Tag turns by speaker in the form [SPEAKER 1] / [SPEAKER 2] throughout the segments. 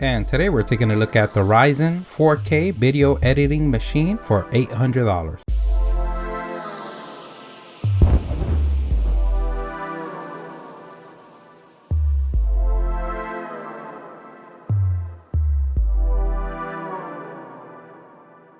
[SPEAKER 1] And today we're taking a look at the Ryzen 4K video editing machine for $800.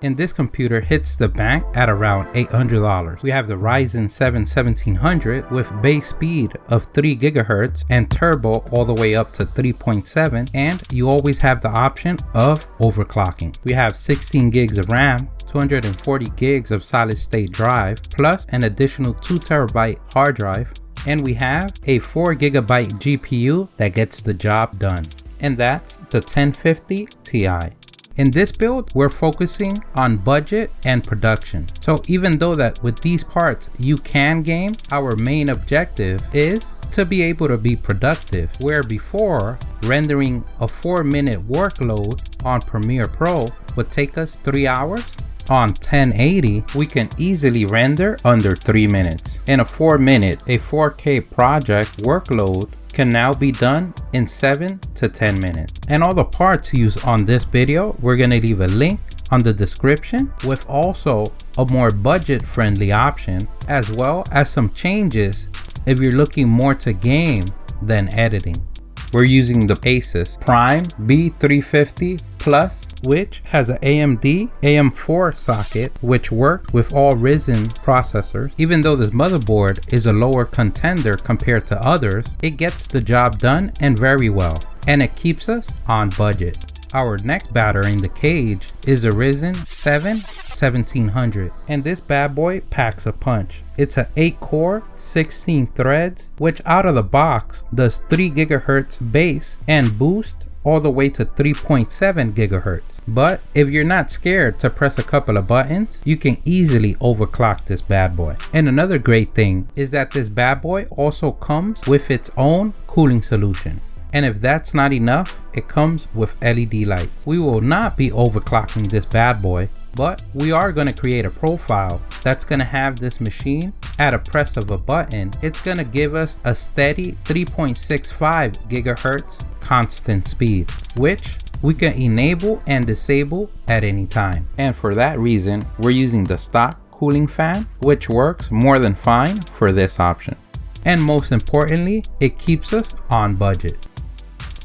[SPEAKER 1] And this computer hits the bank at around $800. We have the Ryzen 7 1700 with base speed of 3 GHz and turbo all the way up to 3.7, and you always have the option of overclocking. We have 16 gigs of RAM, 240 gigs of solid state drive, plus an additional 2 TB hard drive, and we have a 4 GB GPU that gets the job done, and that's the 1050 Ti. In this build, we're focusing on budget and production. So even though that with these parts you can game, our main objective is to be able to be productive. Where before, rendering a 4-minute workload on Premiere Pro would take us 3 hours, on 1080 we can easily render under 3 minutes. In a 4-minute, a 4K project workload can now be done in 7 to 10 minutes. And all the parts used on this video, we're going to leave a link on the description, with also a more budget friendly option, as well as some changes if you're looking more to game than editing. We're using the Asus Prime B350 Plus, which has an AMD AM4 socket, which worked with all Ryzen processors. Even though this motherboard is a lower contender compared to others, it gets the job done and very well, and it keeps us on budget. Our next batter in the cage is the Ryzen 7 1700, and this bad boy packs a punch. It's an 8-core, 16 threads, which out of the box does 3 GHz base and boost all the way to 3.7 GHz. But if you're not scared to press a couple of buttons, you can easily overclock this bad boy. And another great thing is that this bad boy also comes with its own cooling solution. And if that's not enough, it comes with LED lights. We will not be overclocking this bad boy, but we are going to create a profile that's going to have this machine at a press of a button. It's going to give us a steady 3.65 GHz constant speed, which we can enable and disable at any time. And for that reason, we're using the stock cooling fan, which works more than fine for this option. And most importantly, it keeps us on budget.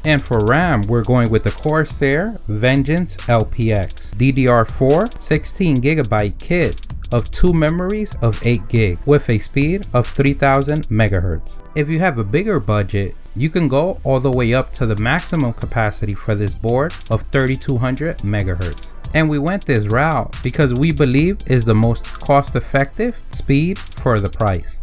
[SPEAKER 1] And for RAM, we're going with the Corsair Vengeance LPX DDR4 16 GB kit of 2 memories of 8 GB with a speed of 3000 MHz. If you have a bigger budget, you can go all the way up to the maximum capacity for this board of 3200 MHz. And we went this route because we believe is the most cost-effective speed for the price.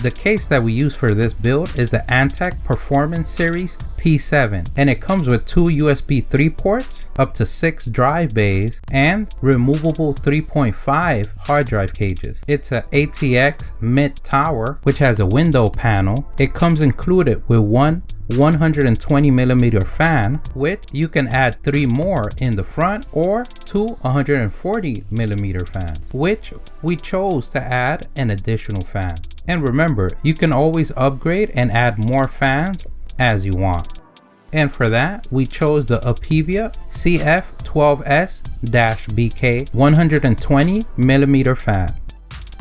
[SPEAKER 1] The case that we use for this build is the Antec Performance Series P7, and it comes with 2 USB 3 ports, up to 6 drive bays, and removable 3.5 hard drive cages. It's a ATX mid tower, which has a window panel. It comes included with one 120mm fan, which you can add 3 more in the front, or 2 140mm fans, which we chose to add an additional fan. And remember, you can always upgrade and add more fans as you want. And for that, we chose the Apivia CF12S-BK 120mm fan.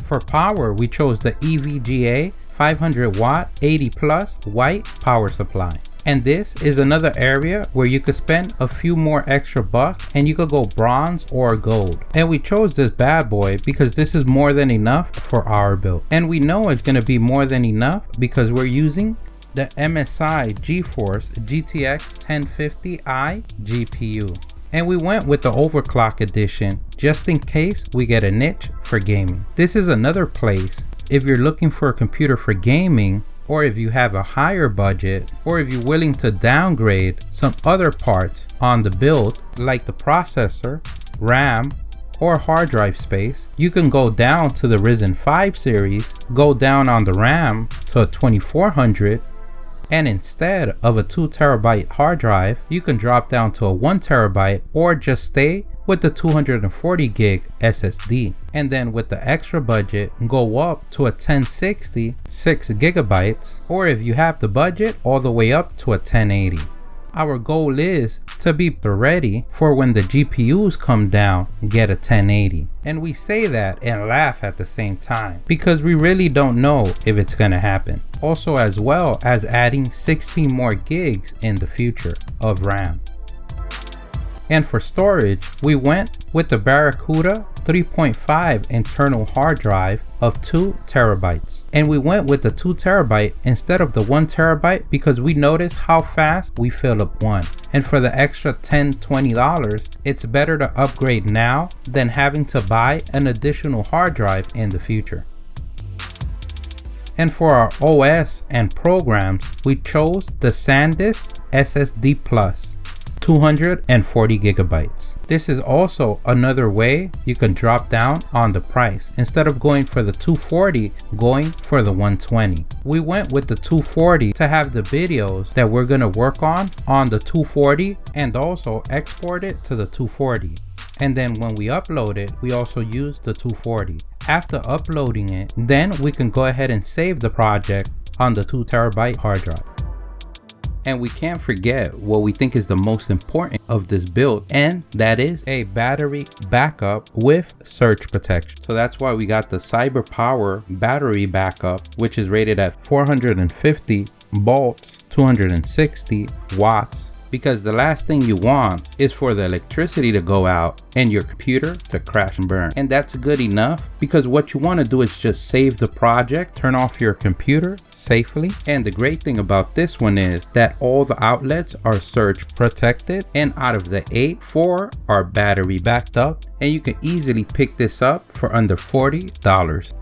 [SPEAKER 1] For power, we chose the EVGA 500 watt 80 plus white power supply. And this is another area where you could spend a few more extra bucks and you could go bronze or gold. And we chose this bad boy because this is more than enough for our build. And we know it's going to be more than enough because we're using the MSI GeForce GTX 1050i GPU. And we went with the overclock edition just in case we get a niche for gaming. This is another place if you're looking for a computer for gaming, or if you have a higher budget, or if you're willing to downgrade some other parts on the build like the processor, RAM, or hard drive space, you can go down to the Ryzen 5 series, go down on the RAM to a 2400, and instead of a 2 TB hard drive, you can drop down to a 1 TB, or just stay with the 240 gig SSD. And then with the extra budget, go up to a 1060 6 GB, or if you have the budget, all the way up to a 1080. our goal is to be ready for when the GPUs come down and get a 1080. And we say that and laugh at the same time because we really don't know if it's gonna happen. Also, as well as adding 16 more gigs in the future of RAM. And for storage, we went with the Barracuda 3.5 internal hard drive of 2 terabytes. And we went with the 2 terabyte instead of the 1 terabyte because we noticed how fast we fill up one. And for the extra $10–20, it's better to upgrade now than having to buy an additional hard drive in the future. And for our OS and programs, we chose the SanDisk SSD Plus. 240 gigabytes. This is also another way you can drop down on the price. Instead of going for the 240, going for the 120. We went with the 240 to have the videos that we're gonna work on the 240 and also export it to the 240. And then when we upload it, we also use the 240. After uploading it, then we can go ahead and save the project on the 2 terabyte hard drive. And we can't forget what we think is the most important of this build, and that is a battery backup with surge protection. So that's why we got the CyberPower battery backup, which is rated at 450 volts, 260 watts. Because the last thing you want is for the electricity to go out and your computer to crash and burn. And that's good enough because what you want to do is just save the project, turn off your computer safely. And the great thing about this one is that all the outlets are surge protected, and out of the 8, 4 are battery backed up, and you can easily pick this up for under $40.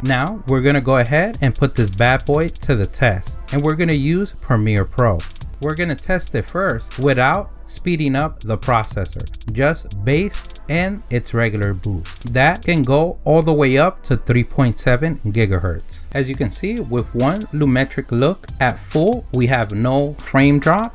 [SPEAKER 1] Now we're going to go ahead and put this bad boy to the test, and we're going to use Premiere Pro. We're going to test it first without speeding up the processor, just base and its regular boost. That can go all the way up to 3.7 gigahertz. As you can see, with one lumetric look at full, we have no frame drop.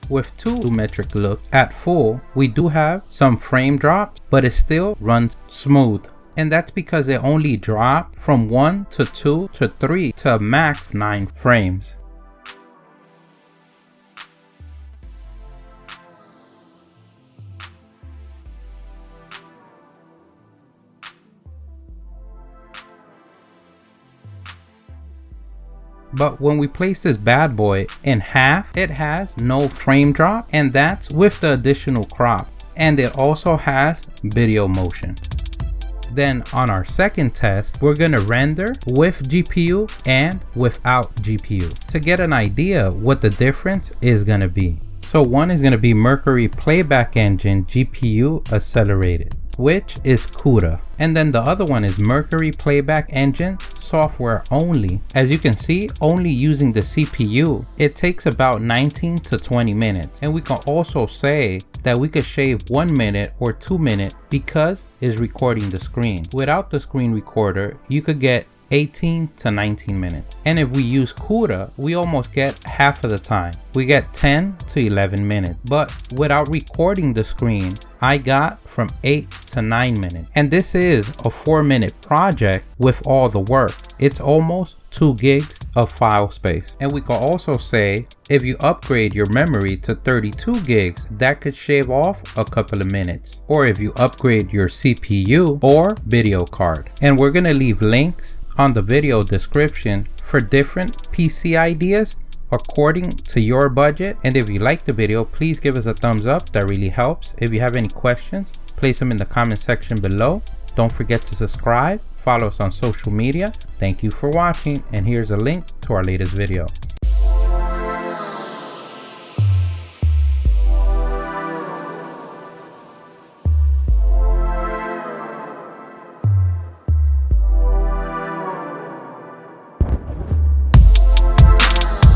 [SPEAKER 1] With 2 lumetric looks at full, we do have some frame drops, but it still runs smooth. And that's because it only dropped from 1 to 2 to 3 to max 9 frames. But when we place this bad boy in half, it has no frame drop, and that's with the additional crop. And it also has video motion. Then on our second test, we're gonna render with GPU and without GPU to get an idea what the difference is gonna be. So one is gonna be Mercury Playback Engine GPU accelerated, which is CUDA. And then the other one is Mercury Playback Engine software only. As you can see, only using the CPU, it takes about 19 to 20 minutes. And we can also say that we could shave 1 minute or 2 minutes because it's recording the screen. Without the screen recorder, you could get 18 to 19 minutes. And if we use CUDA, we almost get half of the time. We get 10 to 11 minutes. But without recording the screen, I got from 8 to 9 minutes. And this is a 4-minute project with all the work. It's almost 2 gigs of file space. And we can also say if you upgrade your memory to 32 gigs, that could shave off a couple of minutes. Or if you upgrade your CPU or video card. And we're gonna leave links on the video description for different PC ideas according to your budget. And if you like the video, please give us a thumbs up. That really helps. If you have any questions, place them in the comment section below. Don't forget to subscribe, follow us on social media. Thank you for watching, and here's a link to our latest video.